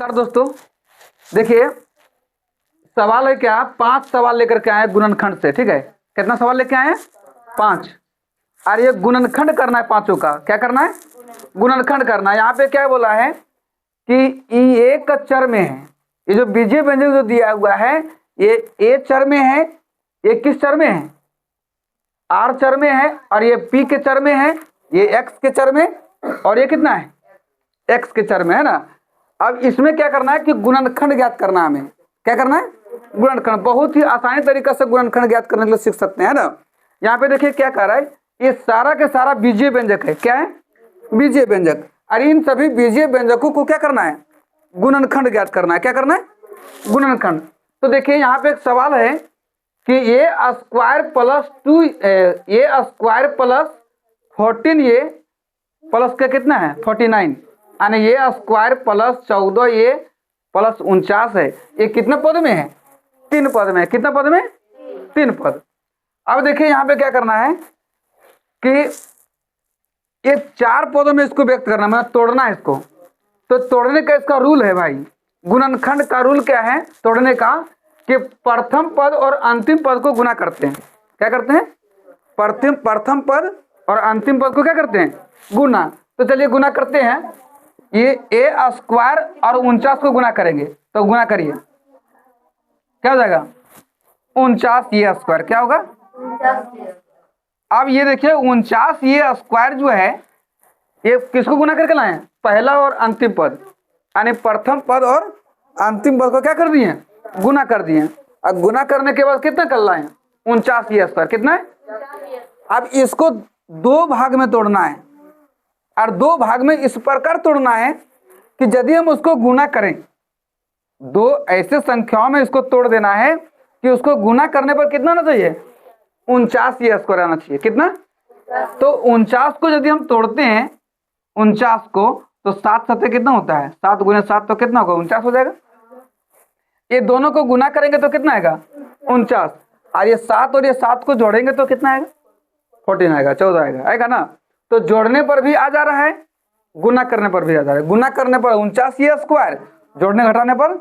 कर दोस्तों, देखिए सवाल है क्या, 5 सवाल लेकर के आए गुणनखंड से। ठीक है, कितना सवाल लेके आए हैं? 5। और ये गुणनखंड करना है, पांचों का क्या करना है? गुणनखंड करना है। यहाँ पे क्या बोला है कि ये एक चर में है, ये जो बीजीय व्यंजक जो दिया हुआ है ये ए चर में है, ये किस चर में है? आर चर में है, और ये पी के चर में है, ये एक्स के चर में, और ये कितना है? एक्स के चर में है ना। अब इसमें क्या करना है कि गुणनखंड ज्ञात करना है। हमें क्या करना है? गुणनखंड। बहुत ही आसानी तरीके से गुणनखंड ज्ञात करने के लिए सीख सकते हैं ना। यहाँ पे देखिए क्या कर रहा है, ये सारा के सारा बीजीय व्यंजक है। क्या है? बीजीय व्यंजक। और इन सभी बीजीय व्यंजकों को क्या करना है? गुणनखंड ज्ञात करना है। क्या करना है? गुणनखंड। तो देखिए यहाँ पे एक सवाल है कि ये स्क्वायर प्लस 2 ये स्क्वायर प्लस 14 ये प्लस का कितना है? 49, यानी ये स्क्वायर प्लस 14 ये प्लस 49 है। ये कितने पद में है? 3 पद में। कितना पद में? 3 पद। अब देखिए यहाँ पे क्या करना है कि ये 4 पदों में इसको व्यक्त करना, मतलब तोड़ना है इसको। तो तोड़ने का इसका रूल है भाई, गुणनखंड का रूल क्या है तोड़ने का, कि प्रथम पद और अंतिम पद को गुना करते हैं। क्या करते हैं? प्रथम पद और अंतिम पद को क्या करते हैं? गुना। तो चलिए गुना करते हैं। ये ए स्क्वायर और 49 को गुना करेंगे, तो गुना करिए, क्या हो जाएगा? 49 ये स्क्वायर क्या होगा? अब ये देखिए 49 ये स्क्वायर जो है ये किसको गुना करके लाए? पहला और अंतिम पद, यानी प्रथम पद और अंतिम पद को क्या कर दिए? गुना कर दिए। अब गुना करने के बाद कितना कर लाए? 49 ये स्क्वायर। कितना है? अब इसको 2 भाग में तोड़ना है, और 2 भाग में इस प्रकार तोड़ना है कि यदि हम उसको गुना करें, 2 ऐसे संख्याओं में इसको तोड़ देना है कि उसको गुना करने पर कितना आना चाहिए? 49 ये स्क्वायर आना चाहिए। कितना? तो 49 को यदि हम तोड़ते हैं 49 को, तो 7 सत्ते कितना होता है? 7 गुना 7 तो कितना होगा? 49 हो जाएगा। ये दोनों को गुना करेंगे तो कितना आएगा? 49। और ये 7 और ये 7 को जोड़ेंगे तो कितना आएगा? 14 आएगा, 14 आएगा, आएगा ना। तो जोड़ने पर भी आ जा रहा है, गुना करने पर भी आ जा रहा है। गुना करने पर 49 ये स्क्वायर, जोड़ने घटाने पर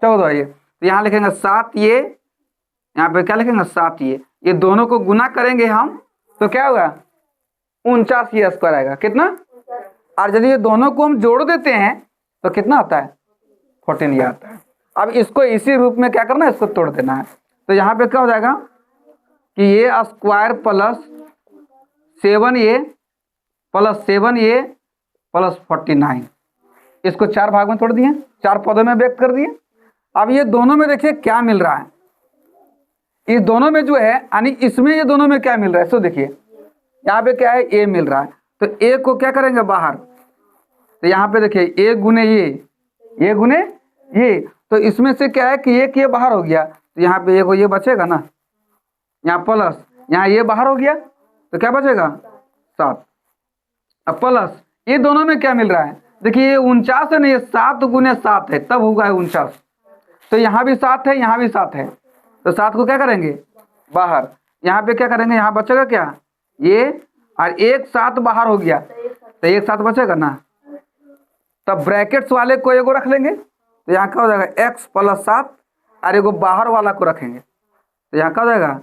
14 ये। तो यहाँ लिखेंगे 7 ये, यहाँ पे क्या लिखेंगे? 7 ये दोनों को गुना करेंगे हम तो क्या होगा? 49 ये स्क्वायर आएगा। कितना? और यदि ये दोनों को हम जोड़ देते हैं तो कितना आता है? 14 ये आता है। अब इसको इसी रूप में क्या करना है? इसको तोड़ देना है। तो यहाँ पे क्या हो जाएगा कि ये स्क्वायर प्लस 7 ये प्लस 7 ये प्लस 49, इसको 4 भाग में तोड़ दिए, 4 पदों में व्यक्त कर दिए। अब ये दोनों में देखिए क्या मिल रहा है, इस दोनों में जो है, यानी इसमें ये दोनों में क्या मिल रहा है? सो देखिए यहाँ पे क्या है? ए मिल रहा है। तो ए को क्या करेंगे? बाहर। तो यहाँ पे देखिए ए गुने ये गुने ये, तो इसमें से क्या है कि एक ये बाहर हो गया, तो यहाँ पे एक ये बचेगा ना, यहाँ प्लस, यहाँ ये बाहर हो गया तो क्या बचेगा? 7। अब प्लस ये दोनों में क्या मिल रहा है? देखिए ये 49 है ना, ये 7 गुने 7 है, तब होगा 49। तो यहाँ भी 7 है, यहाँ भी 7 है, तो 7 को क्या करेंगे? बाहर। यहाँ पे क्या करेंगे? यहाँ बचेगा क्या? ये, और एक 7 बाहर हो गया तो एक 7 बचेगा ना। तब ब्रैकेट्स वाले को एगो रख लेंगे, तो यहाँ क्या हो जाएगा? x प्लस 7, और एगो बाहर वाला को रखेंगे तो यहाँ क्या हो जाएगा?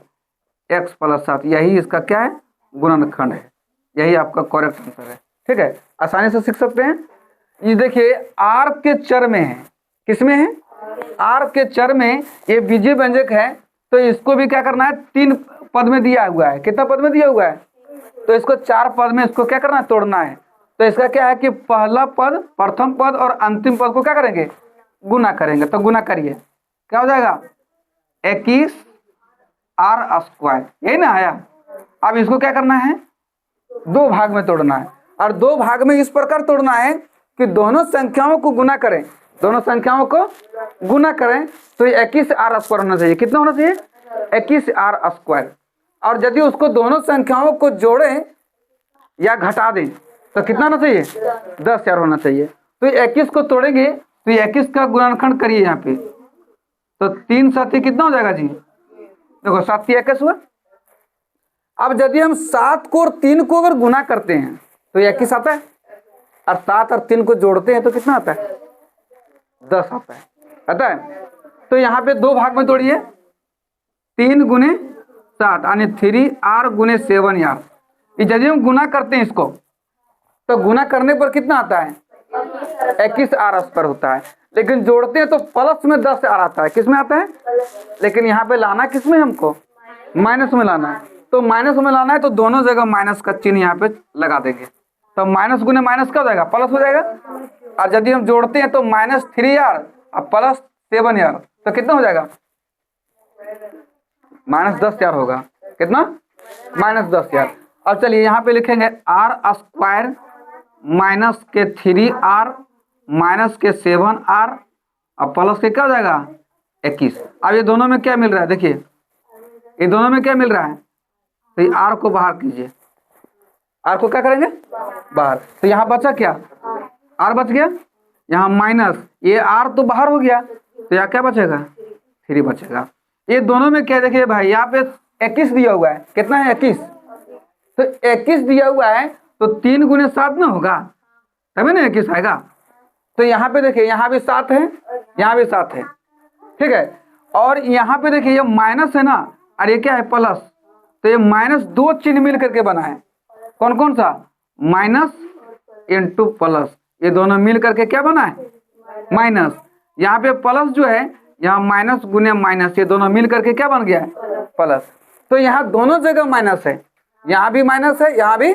x plus 7। यही इसका क्या है? गुणनखंड है। यही आपका करेक्ट आंसर है। ठीक है, आसानी से सीख सकते हैं। ये देखिए r के चर में है। किसमें है? r के चर में ये बीजीय व्यंजक है, तो इसको भी क्या करना है? 3 पद में दिया हुआ है। कितना पद में दिया हुआ है? तो इसको 4 पद में इसको क्या करना है? तोड़ना है। तो इसका क्या है कि पहला पद, प्रथम पद और अंतिम पद को क्या करेंगे? गुना करेंगे। तो गुना करिए, क्या हो जाएगा? 21 आर स्क्वायर, यही ना आया। अब इसको क्या करना है? 2 भाग में तोड़ना है, और 2 भाग में इस प्रकार तोड़ना है कि दोनों संख्याओं को गुना करें, दोनों संख्याओं को गुना करें। तो 21 आर स्क्वायर होना चाहिए। कितना होना चाहिए? 21 आर स्क्वायर। और यदि उसको दोनों संख्याओं को जोड़ें या घटा दें तो कितना होना चाहिए? 10 यार होना चाहिए। तो 21 को तोड़ेंगे तो 21 का गुणनखंड करिए यहाँ पे, तो 3 7 कितना हो जाएगा जी? देखो 7 21 हुआ। अब यदि हम 7 को और 3 को अगर गुना करते हैं तो 21 आता है, और 7 और 3 को जोड़ते हैं तो कितना आता है? 10 आता है। तो यहाँ पे 2 भाग में तोड़िए, 3 गुने 7 यानी 3r गुने 7r। यदि हम गुना करते हैं इसको तो गुना करने पर कितना आता है? 21r स्क्वायर होता है। लेकिन जोड़ते हैं तो प्लस में 10r आता है। किस में आता है? लेकिन यहाँ पे लाना किस में हमको? माइनस में लाना है। तो माइनस में लाना है तो दोनों जगह माइनस का चिन्ह यहाँ पे लगा देंगे। तो माइनस गुने माइनस क्या हो जाएगा? प्लस हो जाएगा। और यदि हम जोड़ते हैं तो -3r और प्लस 7r तो कितना हो जाएगा? -10r होगा। कितना? -10r। अब चलिए यहाँ पे लिखेंगे r स्क्वायर माइनस के 3r माइनस के 7r और प्लस के क्या हो जाएगा? 21। अब ये दोनों में क्या मिल रहा है? देखिए ये दोनों में क्या मिल रहा है? तो ये r को बाहर कीजिए। r को क्या करेंगे? बाहर। तो यहाँ बचा क्या? r बच गया। यहाँ माइनस, ये r तो बाहर हो गया तो यहाँ क्या बचेगा? 3 बचेगा। ये दोनों में क्या देखिए भाई, यहाँ पे 21 दिया हुआ है। कितना है? 21। तो 21 दिया हुआ है तो 3 गुने 7 ना होगा, तभी ना 21 आएगा। तो यहाँ पे देखिए यहाँ भी 7 है, यहाँ भी 7 है, ठीक है। और यहाँ पे देखिए ये माइनस है ना, और ये क्या है? प्लस। तो ये -2 चिन्ह मिल करके बना है। कौन कौन सा? माइनस इंटू प्लस, ये दोनों मिल करके क्या बना है? माइनस। यहाँ पे प्लस जो है, यहाँ माइनस गुने माइनस, ये दोनों मिल करके क्या बन गया है? प्लस। तो यहाँ दोनों जगह माइनस है, यहाँ भी माइनस है, यहाँ भी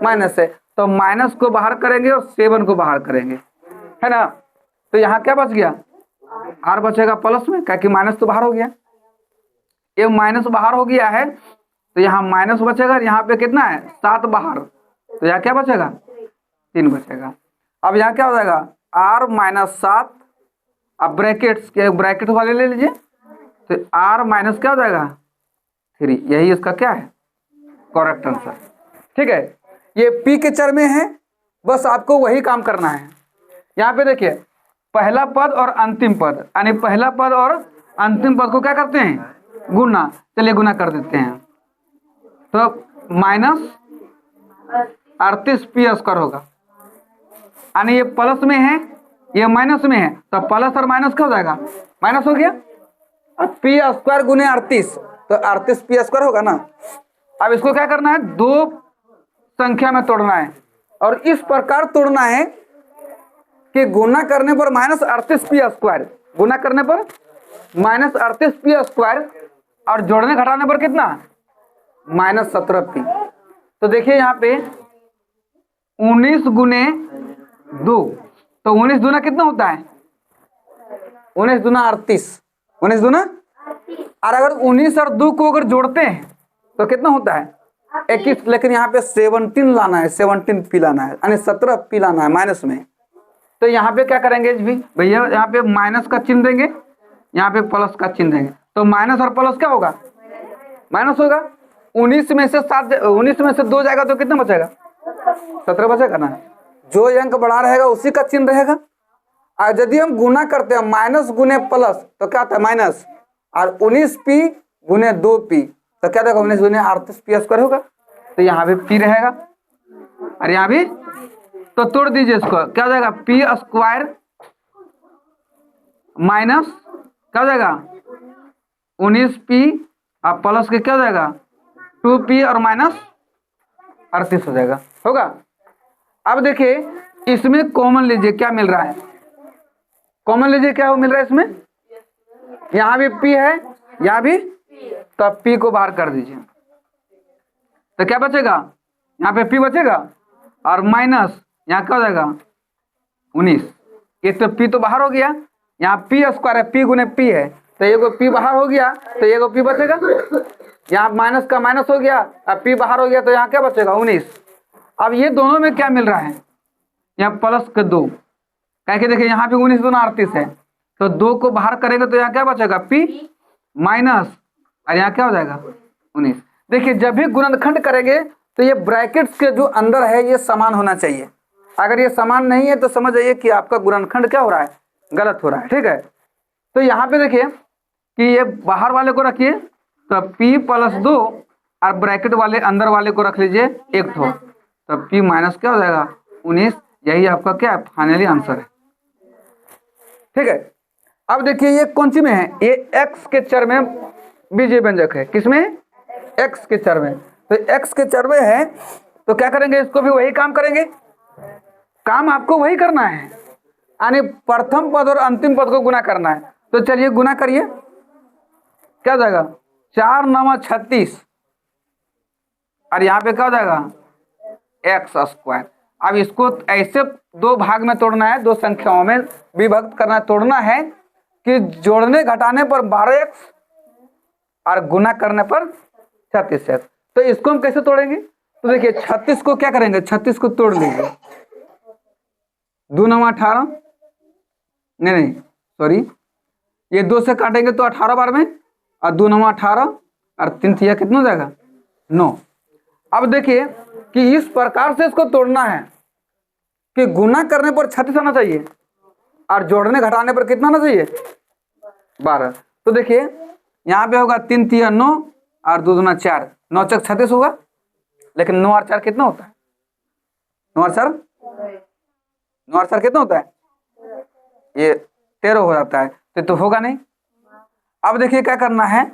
माइनस है। तो माइनस को बाहर करेंगे और 7 को बाहर करेंगे, है ना। तो यहाँ क्या बच गया? r बचेगा प्लस में, क्या कि माइनस तो बाहर हो गया। ये माइनस बाहर हो गया है तो यहाँ माइनस बचेगा। यहाँ पे कितना है? 7 बाहर, तो यहाँ क्या बचेगा? 3 बचेगा। अब यहाँ क्या हो जाएगा? r माइनस 7, अब ब्रैकेट्स के ब्रैकेट वाले ले लीजिए, तो r माइनस क्या हो जाएगा? 3। यही इसका क्या है? करेक्ट आंसर, ठीक है। ये p के चर में है, बस आपको वही काम करना है। यहाँ पे देखिए पहला पद और अंतिम पद, यानी पहला पद और अंतिम पद को क्या करते हैं? गुना। चलिए गुना कर देते हैं। तो -38p स्क्वायर होगा, यानी ये प्लस में है, ये माइनस में है, तो प्लस और माइनस क्या हो जाएगा? माइनस हो गया। और p स्क्वायर गुने 38 तो 38p स्क्वायर होगा ना। अब इसको क्या करना है? 2 संख्या में तोड़ना है, और इस प्रकार तोड़ना है कि गुना करने पर -38p स्क्वायर, गुना करने पर -38p स्क्वायर, और जोड़ने घटाने पर कितना? -17p। तो देखिए यहाँ पे 19 गुने 2, तो 19 दूना कितना होता है? 19 दूना 38, 19 दूना। और अगर 19 और 2 को अगर जोड़ते हैं तो कितना होता है? 21। लेकिन यहाँ पे 17 लाना है, 17p लाना है, यानी 17p लाना है माइनस में। तो यहाँ पे क्या करेंगे भी भैया? यहाँ पे माइनस का चिन्ह देंगे, यहाँ पे प्लस का चिन्ह देंगे। तो माइनस और प्लस क्या होगा? माइनस होगा। 19 में से 2 जाएगा तो कितना बचेगा? 17 बचेगा ना। जो अंक बढ़ा रहेगा उसी का चिन्ह रहेगा। और यदि हम गुना करते हैं माइनस गुने प्लस तो क्या आता है? माइनस। और 19p गुने 2p तो क्या देगा? 19 गुने 38p स्क्वायर होगा। तो यहाँ भी p रहेगा और यहाँ भी। तो तोड़ दीजिए इसको, क्या हो जाएगा? p स्क्वायर माइनस क्या हो जाएगा? 19p और प्लस के क्या हो जाएगा? 2p और माइनस 38 हो जाएगा, होगा। अब देखिए इसमें कॉमन लीजिए, क्या मिल रहा है? कॉमन लीजिए, क्या मिल रहा है इसमें? यहाँ भी p है, यहाँ भी, तो अब p को बाहर कर दीजिए तो क्या बचेगा? यहाँ पे p बचेगा और माइनस यहाँ क्या हो जाएगा? 19। ये तो p तो बाहर हो गया, यहाँ p स्क्वायर है, p गुने p है, तो ये को p बाहर हो गया तो ये को p बचेगा। यहाँ माइनस का माइनस हो गया, अब p बाहर हो गया तो यहाँ क्या बचेगा? 19। अब ये दोनों में क्या मिल रहा है? यहाँ प्लस के 2, क्या कि देखिए यहाँ पे 19 दूना 38 है, तो 2 को बाहर करेंगे तो यहाँ क्या बचेगा? p माइनस, और यहाँ क्या हो जाएगा? 19। देखिए जब भी गुणनखंड करेंगे तो ये ब्रैकेट्स के जो अंदर है ये समान होना चाहिए। अगर ये समान नहीं है तो समझ जाइए कि आपका गुणनखंड क्या हो रहा है? गलत हो रहा है, ठीक है। तो यहाँ पे देखिए कि ये बाहर वाले को रखिए तो p + 2 और ब्रैकेट वाले अंदर वाले को रख लीजिए 1 ठो, तो p माइनस क्या हो जाएगा? 19। यही आपका क्या है? फाइनली आंसर है, ठीक है। अब देखिए ये कौन सी में है, ये एक्स के चर में बीजीय व्यंजक है। किसमें? एक्स के चर में। तो एक्स के चर में है तो क्या करेंगे, इसको भी वही काम करेंगे, काम आपको वही करना है, यानी प्रथम पद और अंतिम पद को गुना करना है। तो चलिए गुना करिए, क्या हो जाएगा 4 9 36 और यहाँ पे क्या हो जाएगा एक्स स्क्वायर। अब इसको ऐसे दो भाग में तोड़ना है, दो संख्याओं में विभक्त करना, तोड़ना है कि जोड़ने घटाने पर 12x और गुना करने पर 36x। तो इसको हम कैसे तोड़ेंगे, तो देखिए 36 को क्या करेंगे, 36 को तोड़ लीजिए, 2 9 18, नहीं सॉरी, ये 2 से काटेंगे तो 18 बार में, और 2 9 18 और 3 3 कितना हो जाएगा 9। अब देखिए कि इस प्रकार से इसको तोड़ना है कि गुना करने पर 36 आना चाहिए और जोड़ने घटाने पर कितना आना चाहिए 12। तो देखिए यहाँ पे होगा 3 3 9 और 2 2 4, 9 चक 36 होगा, लेकिन 9 और 4 कितना होता है, 9 और 4 कितना होता है, ये 13 हो जाता है, तो होगा नहीं। अब देखिए क्या करना है,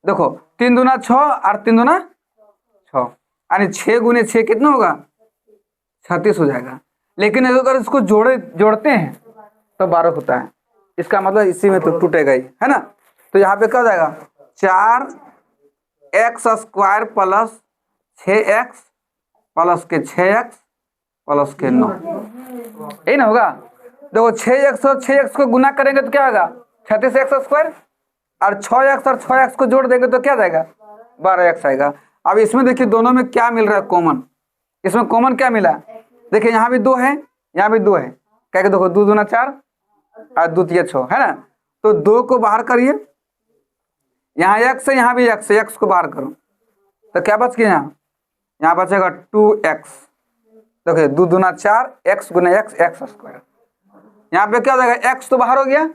देखो 3 दूना 6 और 3 दूना 6, यानी 6 गुने 6 कितना होगा 36 हो जाएगा। लेकिन अगर इसको जोड़ते हैं तो 12 होता है, इसका मतलब इसी में तो टूटेगा ही, है ना। तो यहाँ पे क्या हो जाएगा 4x square plus 6x plus के 6x प्लस के 9, यही ना होगा। देखो 6x और 6x को गुना करेंगे तो क्या होगा 36x स्क्वायर, और 6x और 6x को जोड़ देंगे तो क्या जाएगा 12x आएगा। अब इसमें देखिए दोनों में क्या मिल रहा है कॉमन, इसमें कॉमन क्या मिला, देखिए यहाँ भी 2 है, यहाँ भी 2 है, क्या कहते देखो 2 दूना 4 और 2 3 6, है ना। तो 2 को बाहर करिए, यहाँ x है, यहाँ भी x है, x को बाहर करो तो क्या बच गया, यहाँ बचेगा 2x। देखिए 2 दूना 4, x गुना x, x स्क्वायर। यहाँ पे क्या हो जाएगा x तो बाहर हो गया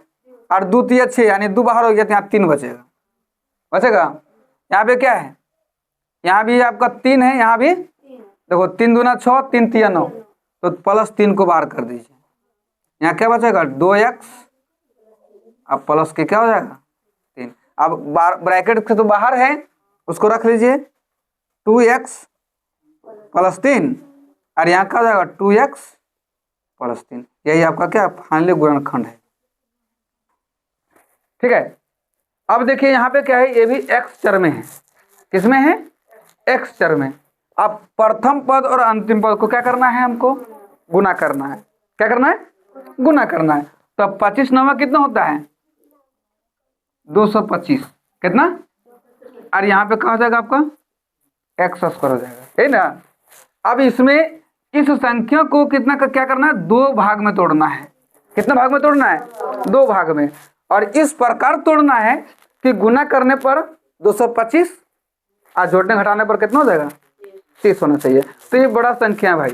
और 2 3 6 यानी 2 बाहर हो गया, तो यहाँ 3 बचेगा। यहाँ पे क्या है, यहाँ भी आपका 3 है, यहाँ भी देखो 3 दूना 6, 3 3 9, तो प्लस 3 को बाहर कर दीजिए, यहाँ क्या बचेगा 2x, अब प्लस के क्या हो जाएगा 3। अब ब्रैकेट से तो बाहर है, उसको रख लीजिए 2x प्लस 3, और यहाँ क्या हो जाएगा 2x प्लस 3। यही आपका क्या फाइनली गुणनखंड है, ठीक है। अब देखिए यहाँ पे क्या है, ये भी x चर में है, किसमें है x चर में। अब प्रथम पद और अंतिम पद को क्या करना है, हमको गुना करना है। क्या करना है, गुना करना है। तो 25 9 कितना होता है 225, कितना, और यहाँ पे क्या हो जाएगा आपका x स्क्वायर हो जाएगा, है ना। अब इसमें इस संख्या को कितना का क्या करना है, 2 भाग में तोड़ना है। कितना भाग में तोड़ना है 2 भाग में, और इस प्रकार तोड़ना है कि गुना करने पर 225 और जोड़ने घटाने पर कितना हो जाएगा 30 होना चाहिए। तो ये बड़ा संख्या है भाई,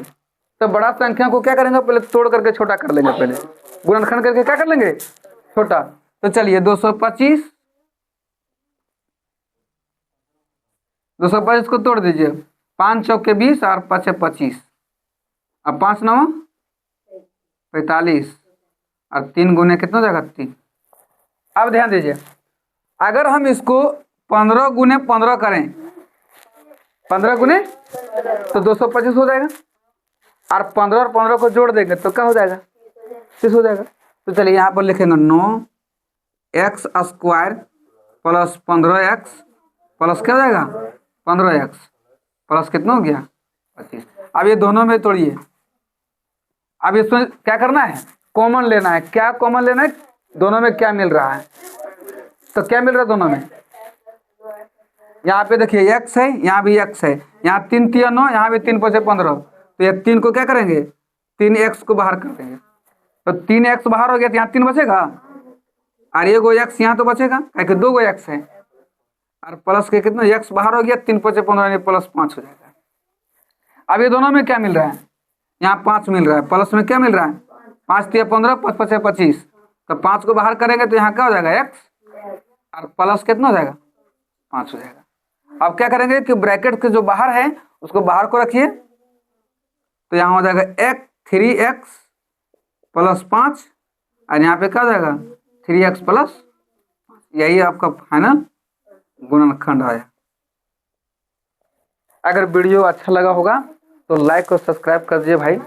तो बड़ा संख्या को क्या करेंगे, पहले तोड़ करके छोटा कर लेंगे, पहले गुणनखंड करके क्या कर लेंगे छोटा। तो चलिए 225 को तोड़ दीजिए, 5 चौके 20 और 5 25, अब 5 9 45 और 3 गुने कितना हो जाएगा 3। अब ध्यान दीजिए, अगर हम इसको 15 गुने 15 करें, 15 गुने तो 225 हो जाएगा, और 15 और 15 को जोड़ देंगे तो क्या हो जाएगा 30 हो जाएगा। तो चलिए यहाँ पर लिखेंगे 9x square plus 15x plus क्या हो जाएगा 15x प्लस कितना हो गया 25। अब ये दोनों में तोड़िए, अब इसमें क्या करना है कॉमन लेना है। क्या कॉमन लेना है, दोनों में क्या मिल रहा है, तो क्या मिल रहा है दोनों में, यहाँ पे देखिए x है, यहाँ भी x है, यहाँ 3 3 9, यहाँ भी 3 5 15, तो ये 3 को क्या करेंगे 3x को बाहर कर देंगे, तो 3x बाहर हो गया तो यहाँ 3 बचेगा, और ये गो x यहाँ तो बचेगा क्योंकि 2 गो x है, और प्लस के कितना x बाहर हो गया, 3 5 15 प्लस 5 हो जाएगा। अब ये दोनों में क्या मिल रहा है, यहाँ 5 मिल रहा है, प्लस में क्या मिल रहा है 5 3 15 5 5 25, तो 5 को बाहर करेंगे तो यहाँ क्या हो जाएगा x, और प्लस कितना हो जाएगा 5 हो जाएगा। अब क्या करेंगे कि ब्रैकेट के जो बाहर है उसको बाहर को रखिए, तो यहाँ हो जाएगा 3x प्लस 5 और यहाँ पे क्या आ जाएगा 3x प्लस, यही आपका फाइनल गुणनखंड आया। अगर वीडियो अच्छा लगा होगा तो लाइक और सब्सक्राइब कर दीजिए भाई।